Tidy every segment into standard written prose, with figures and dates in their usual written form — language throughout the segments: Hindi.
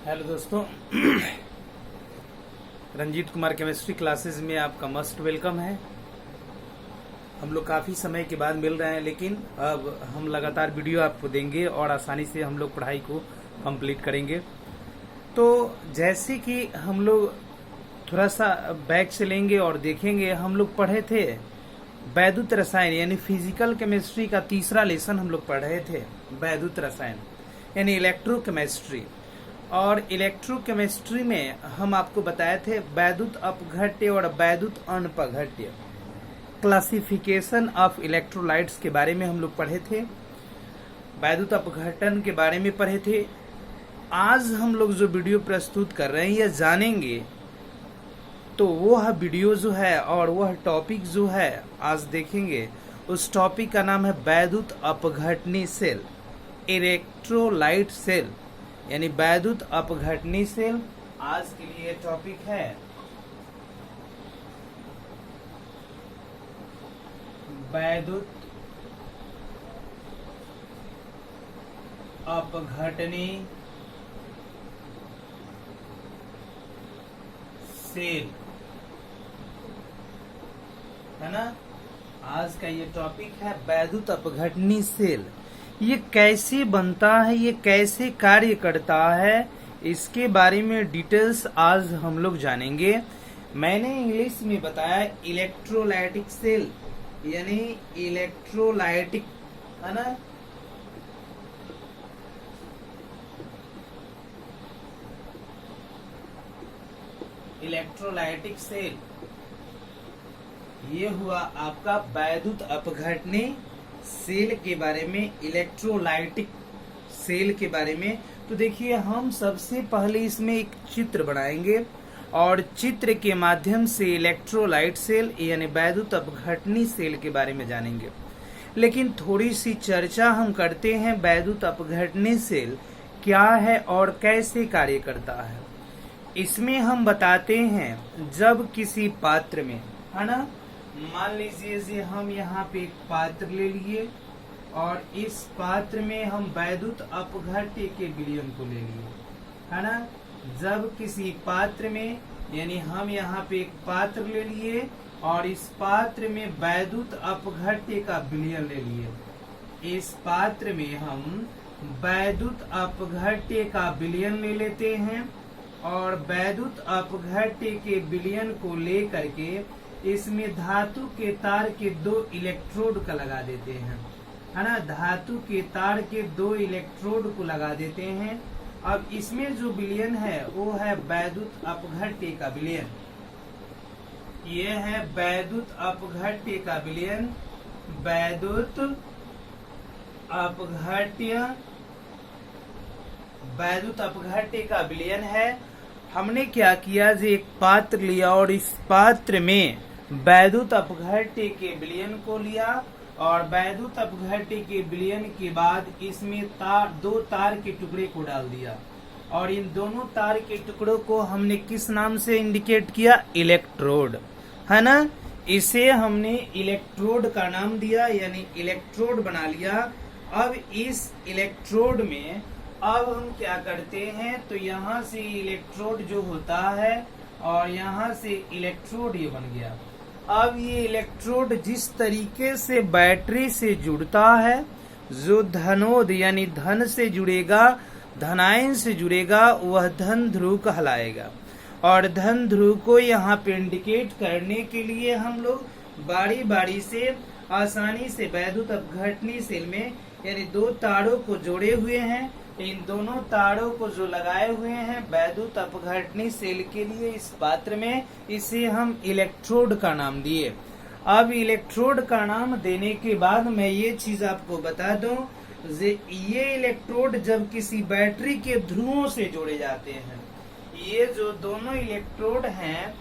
हेलो दोस्तों, रंजीत कुमार केमिस्ट्री क्लासेस में आपका मस्ट वेलकम है। हम लोग काफ़ी समय के बाद मिल रहे हैं, लेकिन अब हम लगातार वीडियो आपको देंगे और आसानी से हम लोग पढ़ाई को कंप्लीट करेंगे। तो जैसे कि हम लोग थोड़ा सा बैक चलेंगे और देखेंगे, हम लोग पढ़े थे वैद्युत रसायन यानी फिजिकल केमिस्ट्री का तीसरा लेसन हम लोग पढ़ रहे थे। वैद्युत रसायन यानी इलेक्ट्रोकेमिस्ट्री, और इलेक्ट्रोकेमिस्ट्री में हम आपको बताए थे वैद्युत अपघट्य और वैद्युत अनपघट्य, क्लासिफिकेशन ऑफ इलेक्ट्रोलाइट्स के बारे में हम लोग पढ़े थे। वैद्युत अपघटन के बारे में पढ़े थे। आज हम लोग जो वीडियो प्रस्तुत कर रहे हैं या जानेंगे, तो वह वीडियो जो है और वह टॉपिक जो है आज देखेंगे, उस टॉपिक का नाम है वैद्युत अपघटनी सेल, इलेक्ट्रोलाइट सेल यानी वैद्युत अपघटनी सेल। आज के लिए टॉपिक है वैद्युत अपघटनी सेल, है ना। आज का ये टॉपिक है वैद्युत अपघटनी सेल। ये कैसे बनता है, ये कैसे कार्य करता है, इसके बारे में डिटेल्स आज हम लोग जानेंगे। मैंने इंग्लिश में बताया इलेक्ट्रोलाइटिक सेल यानी इलेक्ट्रोलाइटिक, है ना। इलेक्ट्रोलाइटिक सेल, ये हुआ आपका वैद्युत अपघटनी सेल के बारे में, इलेक्ट्रोलाइटिक सेल के बारे में। तो देखिए, हम सबसे पहले इसमें एक चित्र बनाएंगे और चित्र के माध्यम से इलेक्ट्रोलाइट सेल यानी वैद्युत अपघटनी सेल के बारे में जानेंगे। लेकिन थोड़ी सी चर्चा हम करते हैं, वैद्युत अपघटनी सेल क्या है और कैसे कार्य करता है। इसमें हम बताते हैं, जब किसी पात्र में, है ना, मान लीजिए हम यहाँ पे एक पात्र ले लिए और इस पात्र में हम वैद्युत अपघट्य के विलयन को ले लिए, है ना। जब किसी पात्र में, यानी हम यहाँ पे एक पात्र ले लिए और इस पात्र में वैद्युत अपघट्य का विलयन ले लिए। इस पात्र में हम वैद्युत अपघट्य का विलयन ले लेते हैं और वैद्युत अपघट्य के विलयन को ले करके इसमें धातु के तार के 2 इलेक्ट्रोड का लगा देते हैं, है ना। धातु के तार के 2 इलेक्ट्रोड को लगा देते हैं। अब इसमें जो विलयन है वो है वैद्युत अपघट्य का विलयन। ये है वैद्युत अपघट्य का विलयन, वैद्युत अपघट्य, वैद्युत अपघट्य का विलयन है। हमने क्या किया, जो एक पात्र लिया और इस पात्र में वैद्युत अपघट्य के विलयन को लिया और वैद्युत अपघट्य के विलयन के बाद इसमें 2 तार के टुकड़े को डाल दिया और इन दोनों तार के टुकड़ों को हमने किस नाम से इंडिकेट किया, इलेक्ट्रोड, है ना। इसे हमने इलेक्ट्रोड का नाम दिया यानी इलेक्ट्रोड बना लिया। अब इस इलेक्ट्रोड में अब हम क्या करते हैं, तो यहाँ से इलेक्ट्रोड जो होता है और यहाँ से इलेक्ट्रोड ये बन गया। अब ये इलेक्ट्रोड जिस तरीके से बैटरी से जुड़ता है, जो धनोद यानी धन से जुड़ेगा, धनायन से जुड़ेगा, वह धन ध्रुव कहलाएगा। और धन ध्रुव को यहाँ पे इंडिकेट करने के लिए हम लोग बारी बारी से आसानी से वैद्युत अपघटनी सेल में यानी 2 तारों को जोड़े हुए हैं। इन दोनों तारों को जो लगाए हुए हैं वैद्युत अपघटनी सेल के लिए इस पात्र में, इसे हम इलेक्ट्रोड का नाम दिए। अब इलेक्ट्रोड का नाम देने के बाद मैं ये चीज आपको बता दूं, ये इलेक्ट्रोड जब किसी बैटरी के ध्रुवों से जोड़े जाते हैं, ये जो दोनों इलेक्ट्रोड हैं,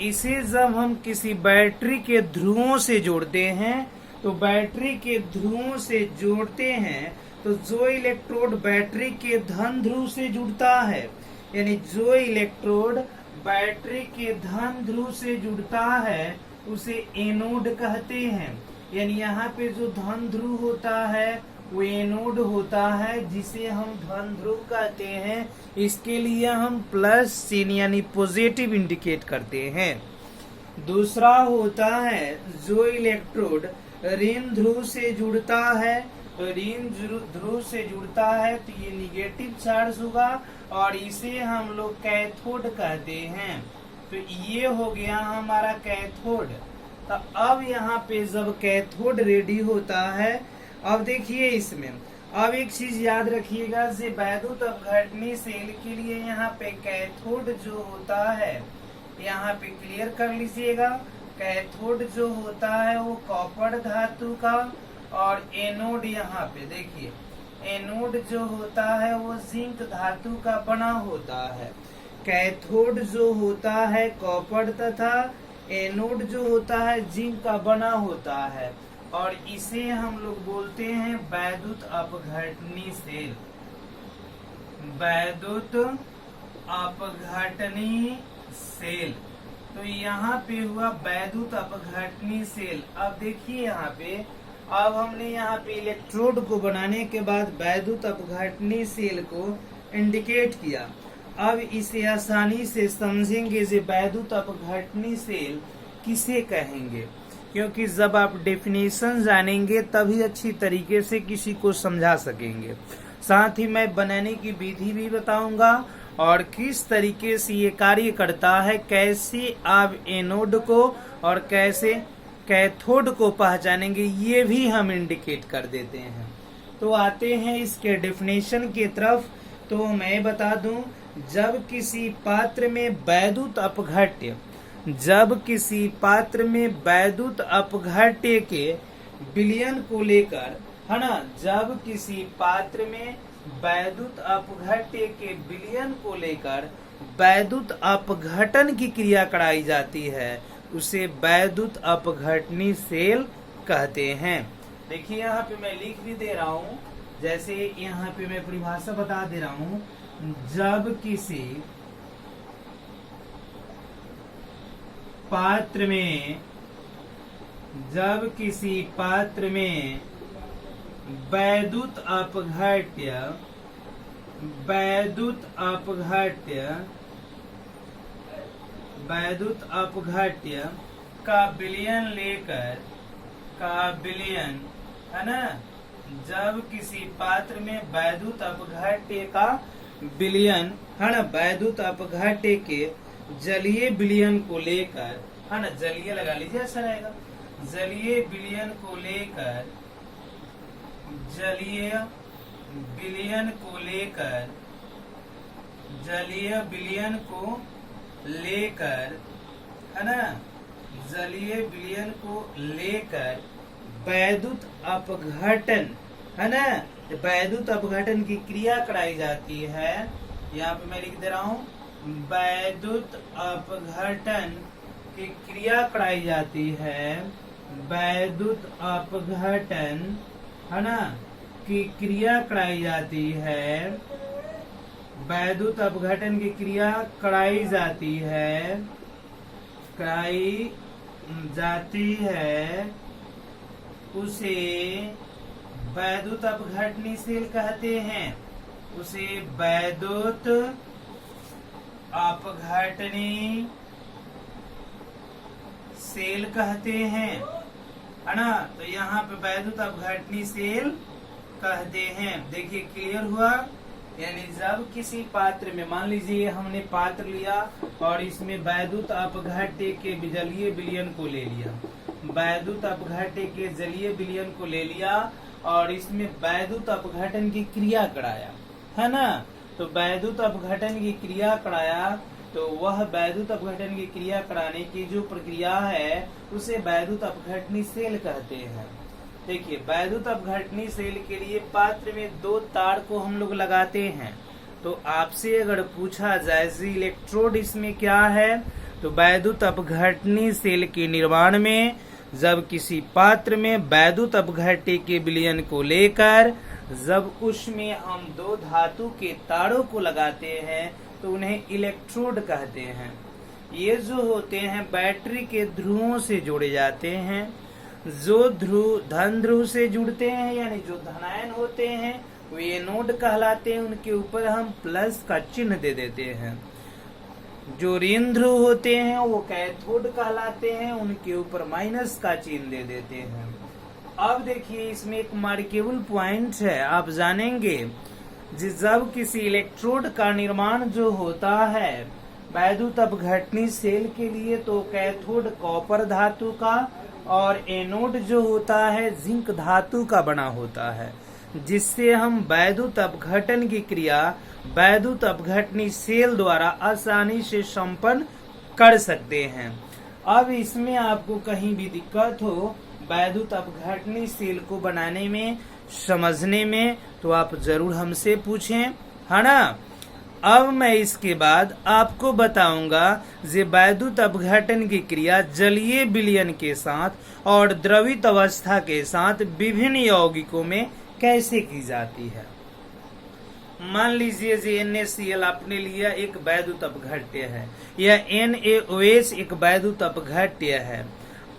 इसे जब हम किसी बैटरी के ध्रुवों से जोड़ते हैं, तो बैटरी के ध्रुवों से जोड़ते हैं तो जो इलेक्ट्रोड बैटरी के धन ध्रुव से जुड़ता है, यानी जो इलेक्ट्रोड बैटरी के धन ध्रुव से जुड़ता है, उसे एनोड कहते हैं। यानी यहाँ पे जो धन ध्रुव होता है वो एनोड होता है जिसे हम धन ध्रुव कहते हैं। इसके लिए हम प्लस चिन्ह यानी पॉजिटिव इंडिकेट करते हैं। दूसरा होता है जो इलेक्ट्रोड ऋण ध्रुव से जुड़ता है, ऋण ध्रुव से जुड़ता है तो ये निगेटिव चार्ज होगा और इसे हम लोग कैथोड कहते हैं। तो ये हो गया हमारा कैथोड। तो अब यहाँ पे जब कैथोड रेडी होता है, अब देखिए इसमें अब एक चीज याद रखिएगा, जे वैद्युत अपघटनी सेल के लिए यहाँ पे कैथोड जो होता है, यहाँ पे क्लियर कर लीजिएगा, कैथोड जो होता है वो कॉपर धातु का, और एनोड यहाँ पे देखिए एनोड जो होता है वो जिंक धातु का बना होता है। कैथोड जो होता है कॉपर तथा एनोड जो होता है जिंक का बना होता है, और इसे हम लोग बोलते हैं वैद्युत अपघटनी सेल। वैद्युत अपघटनी सेल। तो यहाँ पे हुआ वैद्युत अपघटनी सेल। अब देखिए यहाँ पे, अब हमने यहाँ पे इलेक्ट्रोड को बनाने के बाद वैद्युत अपघटनी सेल को इंडिकेट किया। अब इसे आसानी से समझेंगे कि वैद्युत अपघटनी सेल किसे कहेंगे, क्योंकि जब आप डेफिनेशन जानेंगे तभी अच्छी तरीके से किसी को समझा सकेंगे। साथ ही मैं बनाने की विधि भी बताऊंगा और किस तरीके से ये कार्य करता है, कैसे आप एनोड को और कैसे कैथोड को पहचानेंगे, ये भी हम इंडिकेट कर देते हैं। तो आते हैं इसके डेफिनेशन की तरफ। तो मैं बता दूं, जब किसी पात्र में वैद्युत अपघट्य, जब किसी पात्र में वैद्युत अपघट्य के विलयन को लेकर, है ना, जब किसी पात्र में वैद्युत अपघट्य के विलयन को लेकर वैद्युत अपघटन की क्रिया कराई जाती है, उसे वैद्युत अपघटनी सेल कहते हैं। देखिए यहाँ पे मैं लिख भी दे रहा हूँ, जैसे यहाँ पे मैं परिभाषा बता दे रहा हूँ। जब किसी पात्र में, जब किसी पात्र में वैद्युत अपघट्य, वैद्युत अपघट्य, वैद्युत अपघट्य का विलयन लेकर, का विलयन, है ना, जब किसी पात्र में वैद्युत अपघट्य का विलयन, है ना, वैद्युत अपघट्य के जलीय विलयन को लेकर, है ना, जलीय लगा लीजिए अच्छा रहेगा, जलीय विलयन को लेकर, जलीय विलयन को लेकर, जलीय विलयन को लेकर, है ना, जलीय विलयन को लेकर वैद्युत अपघटन, है ना, वैद्युत अपघटन की क्रिया कराई जाती है। यहाँ पे मैं लिख दे रहा हूँ, वैद्युत अपघटन की क्रिया कराई जाती है, वैद्युत अपघटन, है ना, की क्रिया कराई जाती है, वैद्युत अपघटन की क्रिया कराई जाती है, कराई जाती है, उसे वैद्युत अपघटनी सेल कहते हैं, उसे वैद्युत अपघटनी सेल कहते हैं, है ना। तो यहाँ पे वैद्युत अपघटनी सेल कहते हैं। देखिए क्लियर हुआ, यानी जब किसी पात्र में, मान लीजिए हमने पात्र लिया और इसमें वैद्युत अपघट्य के जलीय विलयन को ले लिया, वैद्युत अपघट्य के जलीय विलयन को ले लिया और इसमें वैद्युत अपघटन की क्रिया कराया, है ना। तो वैद्युत अपघटन की क्रिया कराया, तो वह वैद्युत अपघटन की क्रिया कराने की जो प्रक्रिया है उसे वैद्युत अपघटनी सेल कहते हैं। देखिए वैद्युत अपघटनी सेल के लिए पात्र में दो तार को हम लोग लगाते हैं। तो आपसे अगर पूछा जाए इलेक्ट्रोड इसमें क्या है, तो वैद्युत अपघटनी सेल के निर्माण में जब किसी पात्र में वैद्युत अपघट्य के विलयन को लेकर जब उसमें हम दो धातु के तारों को लगाते हैं तो उन्हें इलेक्ट्रोड कहते हैं। ये जो होते हैं बैटरी के ध्रुवों से जोड़े जाते हैं। जो ध्रुव धन ध्रुव से जुड़ते हैं यानी जो धनायन होते हैं वो एनोड कहलाते हैं, उनके ऊपर हम प्लस का चिन्ह दे देते हैं। जो ऋण ध्रुव होते हैं वो कैथोड कहलाते हैं, उनके ऊपर माइनस का चिन्ह दे देते हैं। अब देखिए इसमें एक मार्केबल पॉइंट है, आप जानेंगे जब किसी इलेक्ट्रोड का निर्माण जो होता है वैद्युत अपघटनी सेल के लिए तो कैथोड कॉपर धातु का और एनोड जो होता है जिंक धातु का बना होता है, जिससे हम वैद्युत अपघटन की क्रिया वैद्युत अपघटनी सेल द्वारा आसानी से संपन्न कर सकते हैं। अब इसमें आपको कहीं भी दिक्कत हो वैद्युत अपघटनी सेल को बनाने में, समझने में, तो आप जरूर हमसे पूछें, है ना। अब मैं इसके बाद आपको बताऊंगा जे वैद्युत अपघटन की क्रिया जलीय विलयन के साथ और द्रवित अवस्था के साथ विभिन्न यौगिकों में कैसे की जाती है। मान लीजिए जे NaCl आपने लिया एक वैद्युत अपघट्य है, या NaOH एक वैद्युत अपघट्य है।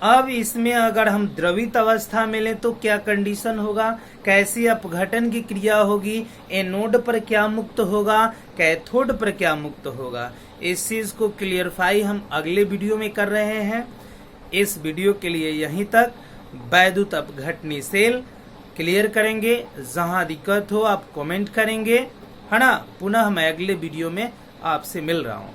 अब इसमें अगर हम द्रवित अवस्था में लें तो क्या कंडीशन होगा, कैसी अपघटन की क्रिया होगी, एनोड पर क्या मुक्त होगा, कैथोड पर क्या मुक्त होगा, इस चीज को क्लियरफाई हम अगले वीडियो में कर रहे हैं। इस वीडियो के लिए यहीं तक। वैद्युत अपघटनी सेल क्लियर करेंगे, जहां दिक्कत हो आप कमेंट करेंगे, है ना। पुनः मैं अगले वीडियो में आपसे मिल रहा हूं।